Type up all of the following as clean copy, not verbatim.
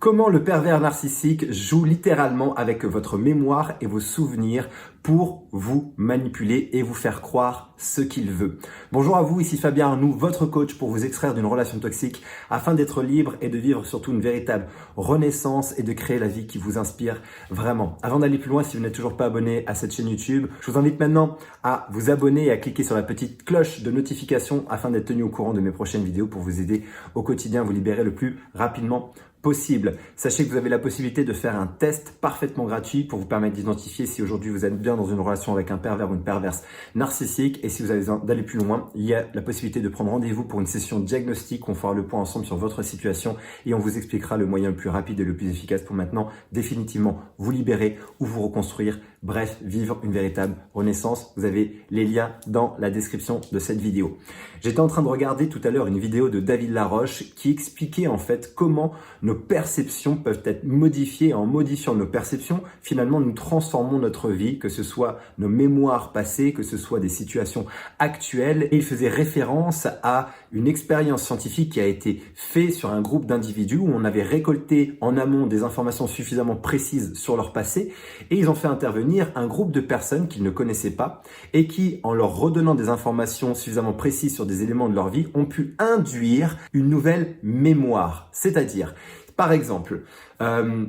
Comment le pervers narcissique joue littéralement avec votre mémoire et vos souvenirs pour vous manipuler et vous faire croire ce qu'il veut. Bonjour à vous, ici Fabien Arnoux, votre coach pour vous extraire d'une relation toxique afin d'être libre et de vivre surtout une véritable renaissance et de créer la vie qui vous inspire vraiment. Avant d'aller plus loin, si vous n'êtes toujours pas abonné à cette chaîne YouTube, je vous invite maintenant à vous abonner et à cliquer sur la petite cloche de notification afin d'être tenu au courant de mes prochaines vidéos pour vous aider au quotidien à vous libérer le plus rapidement possible. Sachez que vous avez la possibilité de faire un test parfaitement gratuit pour vous permettre d'identifier si aujourd'hui vous êtes bien dans une relation avec un pervers ou une perverse narcissique. Et si vous avez besoin d'aller plus loin, il y a la possibilité de prendre rendez-vous pour une session diagnostic. On fera le point ensemble sur votre situation et on vous expliquera le moyen le plus rapide et le plus efficace pour maintenant définitivement vous libérer ou vous reconstruire. Bref, vivre une véritable renaissance. Vous avez les liens dans la description de cette vidéo. J'étais en train de regarder tout à l'heure une vidéo de David Laroche qui expliquait en fait comment nos perceptions peuvent être modifiées. En modifiant nos perceptions, finalement, nous transformons notre vie, que ce soit nos mémoires passées, que ce soit des situations actuelles. Et il faisait référence à une expérience scientifique qui a été faite sur un groupe d'individus où on avait récolté en amont des informations suffisamment précises sur leur passé et ils ont fait intervenir un groupe de personnes qu'ils ne connaissaient pas et qui, en leur redonnant des informations suffisamment précises sur des éléments de leur vie, ont pu induire une nouvelle mémoire. C'est-à-dire, par exemple,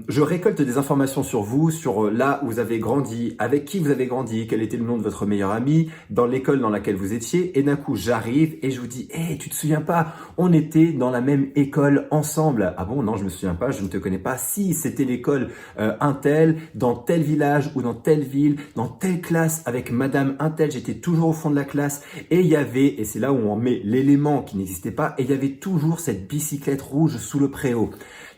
je récolte des informations sur vous, sur là où vous avez grandi, avec qui vous avez grandi, quel était le nom de votre meilleur ami, dans l'école dans laquelle vous étiez, et d'un coup j'arrive et je vous dis « Hey, tu te souviens pas, on était dans la même école ensemble ». Ah bon, non, je me souviens pas, je ne te connais pas. Si, c'était l'école Untel, dans tel village ou dans telle ville, dans telle classe, avec Madame Untel, j'étais toujours au fond de la classe, et il y avait, et c'est là où on met l'élément qui n'existait pas, et il y avait toujours cette bicyclette rouge sous le préau.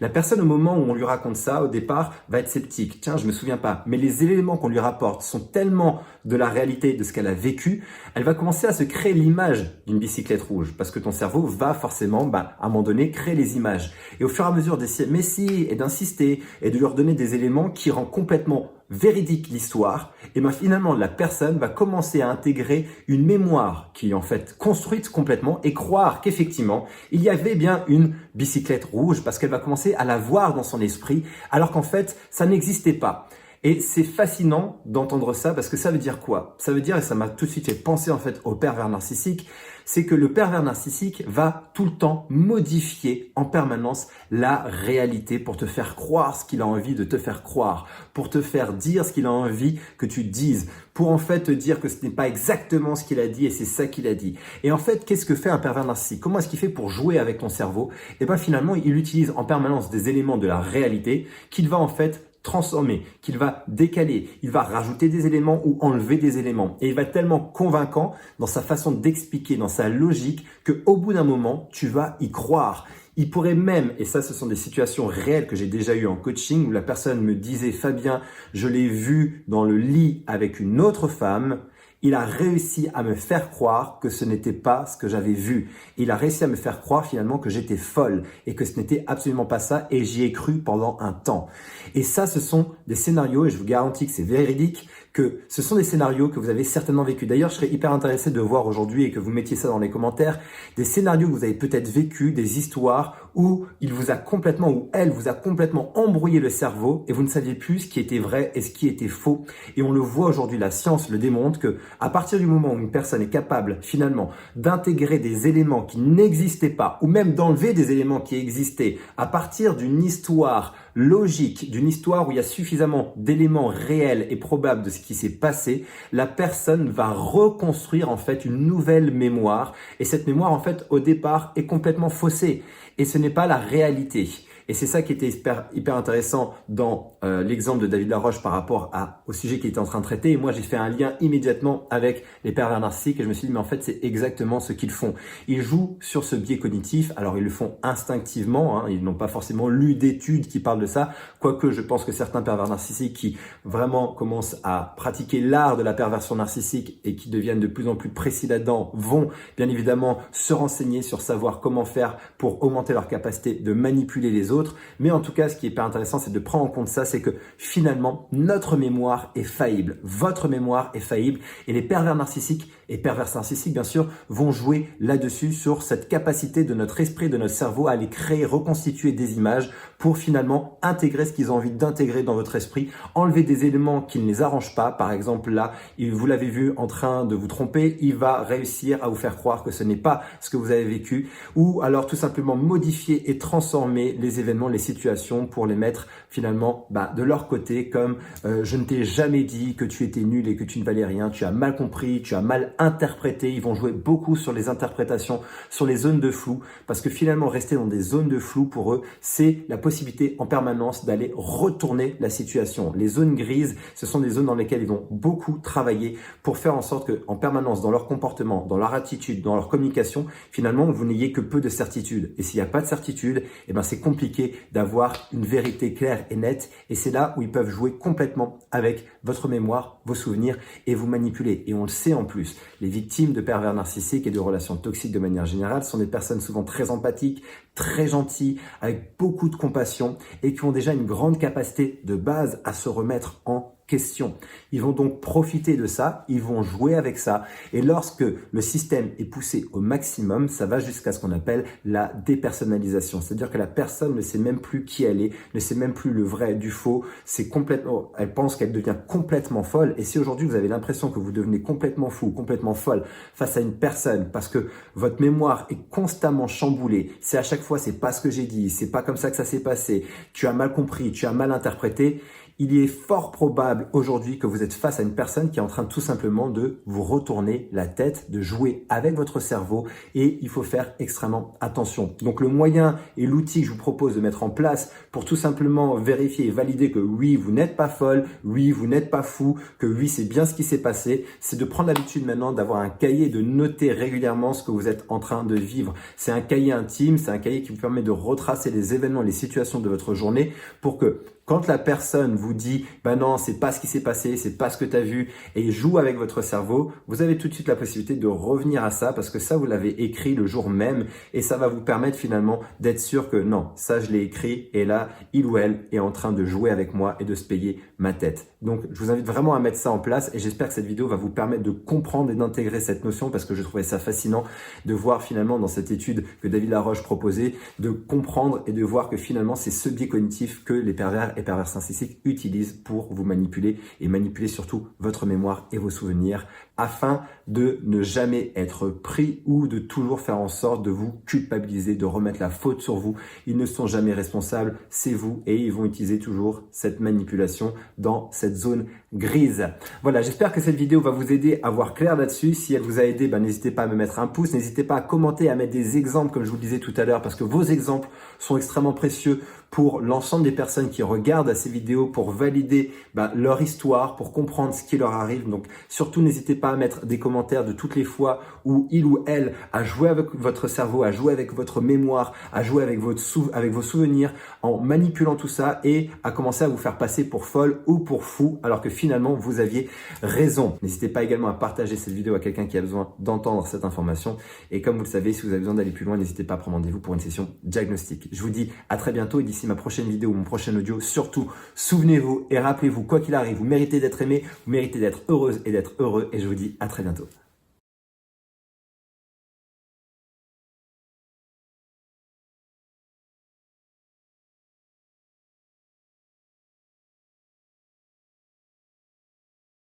La personne, au moment où on lui raconte ça, au départ, va être sceptique. Tiens, je me souviens pas. Mais les éléments qu'on lui rapporte sont tellement de la réalité de ce qu'elle a vécu, elle va commencer à se créer l'image d'une bicyclette rouge. Parce que ton cerveau va forcément, à un moment donné, créer les images. Et au fur et à mesure d'essayer, mais si, et d'insister, et de leur donner des éléments qui rendent complètement véridique l'histoire, et finalement la personne va commencer à intégrer une mémoire qui est en fait construite complètement et croire qu'effectivement il y avait bien une bicyclette rouge parce qu'elle va commencer à la voir dans son esprit alors qu'en fait ça n'existait pas. Et c'est fascinant d'entendre ça parce que ça veut dire quoi? Ça veut dire, et ça m'a tout de suite fait penser en fait au pervers narcissique, c'est que le pervers narcissique va tout le temps modifier en permanence la réalité pour te faire croire ce qu'il a envie de te faire croire, pour te faire dire ce qu'il a envie que tu dises, pour en fait te dire que ce n'est pas exactement ce qu'il a dit et c'est ça qu'il a dit. Et en fait, qu'est-ce que fait un pervers narcissique? Comment est-ce qu'il fait pour jouer avec ton cerveau? Et bien finalement, il utilise en permanence des éléments de la réalité qu'il va en fait transformer, qu'il va décaler, il va rajouter des éléments ou enlever des éléments. Et il va être tellement convaincant dans sa façon d'expliquer, dans sa logique, qu'au bout d'un moment, tu vas y croire. Il pourrait même, et ça ce sont des situations réelles que j'ai déjà eues en coaching, où la personne me disait « Fabien, je l'ai vu dans le lit avec une autre femme », il a réussi à me faire croire que ce n'était pas ce que j'avais vu. Il a réussi à me faire croire finalement que j'étais folle et que ce n'était absolument pas ça et j'y ai cru pendant un temps. Et ça, ce sont des scénarios et je vous garantis que c'est véridique, que ce sont des scénarios que vous avez certainement vécu. D'ailleurs, je serais hyper intéressé de voir aujourd'hui et que vous mettiez ça dans les commentaires, des scénarios que vous avez peut-être vécu, des histoires où il vous a complètement, ou elle vous a complètement embrouillé le cerveau et vous ne saviez plus ce qui était vrai et ce qui était faux. Et on le voit aujourd'hui, la science le démontre que à partir du moment où une personne est capable finalement d'intégrer des éléments qui n'existaient pas ou même d'enlever des éléments qui existaient à partir d'une histoire logique, d'une histoire où il y a suffisamment d'éléments réels et probables de ce qui s'est passé, la personne va reconstruire en fait une nouvelle mémoire et cette mémoire en fait au départ est complètement faussée et ce n'est pas la réalité. Et c'est ça qui était hyper intéressant dans l'exemple de David Laroche par rapport au sujet qu'il était en train de traiter. Et moi, j'ai fait un lien immédiatement avec les pervers narcissiques et je me suis dit, mais en fait, c'est exactement ce qu'ils font. Ils jouent sur ce biais cognitif. Alors, ils le font instinctivement. Ils n'ont pas forcément lu d'études qui parlent de ça. Quoique, je pense que certains pervers narcissiques qui vraiment commencent à pratiquer l'art de la perversion narcissique et qui deviennent de plus en plus précis là-dedans vont bien évidemment se renseigner sur savoir comment faire pour augmenter leur capacité de manipuler les autres. Mais en tout cas, ce qui est hyper intéressant, c'est de prendre en compte ça, c'est que finalement, notre mémoire est faillible. Votre mémoire est faillible et les pervers narcissiques Et pervers narcissiques, bien sûr, vont jouer là-dessus sur cette capacité de notre esprit, de notre cerveau à aller créer, reconstituer des images pour finalement intégrer ce qu'ils ont envie d'intégrer dans votre esprit, enlever des éléments qui ne les arrangent pas. Par exemple, là, vous l'avez vu en train de vous tromper, il va réussir à vous faire croire que ce n'est pas ce que vous avez vécu, ou alors tout simplement modifier et transformer les événements, les situations pour les mettre finalement de leur côté, comme je ne t'ai jamais dit que tu étais nul et que tu ne valais rien, tu as mal compris, tu as mal interprété. Ils vont jouer beaucoup sur les interprétations, sur les zones de flou, parce que finalement rester dans des zones de flou pour eux, c'est la possibilité en permanence d'aller retourner la situation. Les zones grises, ce sont des zones dans lesquelles ils vont beaucoup travailler pour faire en sorte que en permanence dans leur comportement, dans leur attitude, dans leur communication, finalement vous n'ayez que peu de certitude. Et s'il n'y a pas de certitude, c'est compliqué d'avoir une vérité claire et nette, et c'est là où ils peuvent jouer complètement avec votre mémoire, vos souvenirs et vous manipuler. Et on le sait en plus, les victimes de pervers narcissiques et de relations toxiques de manière générale sont des personnes souvent très empathiques, très gentilles, avec beaucoup de compassion et qui ont déjà une grande capacité de base à se remettre en question. Ils vont donc profiter de ça, ils vont jouer avec ça, et lorsque le système est poussé au maximum, ça va jusqu'à ce qu'on appelle la dépersonnalisation. C'est-à-dire que la personne ne sait même plus qui elle est, ne sait même plus le vrai du faux, c'est complètement, elle pense qu'elle devient complètement folle. Et si aujourd'hui vous avez l'impression que vous devenez complètement fou, complètement folle face à une personne parce que votre mémoire est constamment chamboulée, c'est à chaque fois c'est pas ce que j'ai dit, c'est pas comme ça que ça s'est passé, tu as mal compris, tu as mal interprété, il est fort probable aujourd'hui que vous êtes face à une personne qui est en train tout simplement de vous retourner la tête, de jouer avec votre cerveau, et il faut faire extrêmement attention. Donc le moyen et l'outil que je vous propose de mettre en place pour tout simplement vérifier et valider que oui, vous n'êtes pas folle, oui, vous n'êtes pas fou, que oui, c'est bien ce qui s'est passé, c'est de prendre l'habitude maintenant d'avoir un cahier, de noter régulièrement ce que vous êtes en train de vivre. C'est un cahier intime, c'est un cahier qui vous permet de retracer les événements, les situations de votre journée pour que quand la personne vous dit « non, c'est pas ce qui s'est passé, c'est pas ce que tu as vu » et joue avec votre cerveau, vous avez tout de suite la possibilité de revenir à ça parce que ça, vous l'avez écrit le jour même et ça va vous permettre finalement d'être sûr que non, ça je l'ai écrit et là, il ou elle est en train de jouer avec moi et de se payer ma tête. Donc, je vous invite vraiment à mettre ça en place et j'espère que cette vidéo va vous permettre de comprendre et d'intégrer cette notion parce que je trouvais ça fascinant de voir finalement dans cette étude que David Laroche proposait, de comprendre et de voir que finalement, c'est ce biais cognitif que les pervers et pervers narcissiques utilisent pour vous manipuler et manipuler surtout votre mémoire et vos souvenirs afin de ne jamais être pris ou de toujours faire en sorte de vous culpabiliser, de remettre la faute sur vous. Ils ne sont jamais responsables, c'est vous et ils vont utiliser toujours cette manipulation dans cette zone grise. Voilà, j'espère que cette vidéo va vous aider à voir clair là-dessus. Si elle vous a aidé, n'hésitez pas à me mettre un pouce, n'hésitez pas à commenter, à mettre des exemples comme je vous le disais tout à l'heure parce que vos exemples sont extrêmement précieux pour l'ensemble des personnes qui regardent ces vidéos pour valider leur histoire, pour comprendre ce qui leur arrive. Donc surtout, n'hésitez pas à mettre des commentaires de toutes les fois où il ou elle a joué avec votre cerveau, a joué avec votre mémoire, a joué avec vos souvenirs en manipulant tout ça et a commencé à vous faire passer pour folle ou pour fou alors que finalement vous aviez raison. N'hésitez pas également à partager cette vidéo à quelqu'un qui a besoin d'entendre cette information. Et comme vous le savez, si vous avez besoin d'aller plus loin, n'hésitez pas à prendre rendez-vous pour une session diagnostic. Je vous dis à très bientôt et d'ici ma prochaine vidéo ou mon prochain audio, surtout souvenez-vous et rappelez-vous, quoi qu'il arrive, vous méritez d'être aimé, vous méritez d'être heureuse et d'être heureux et je vous dis à très bientôt.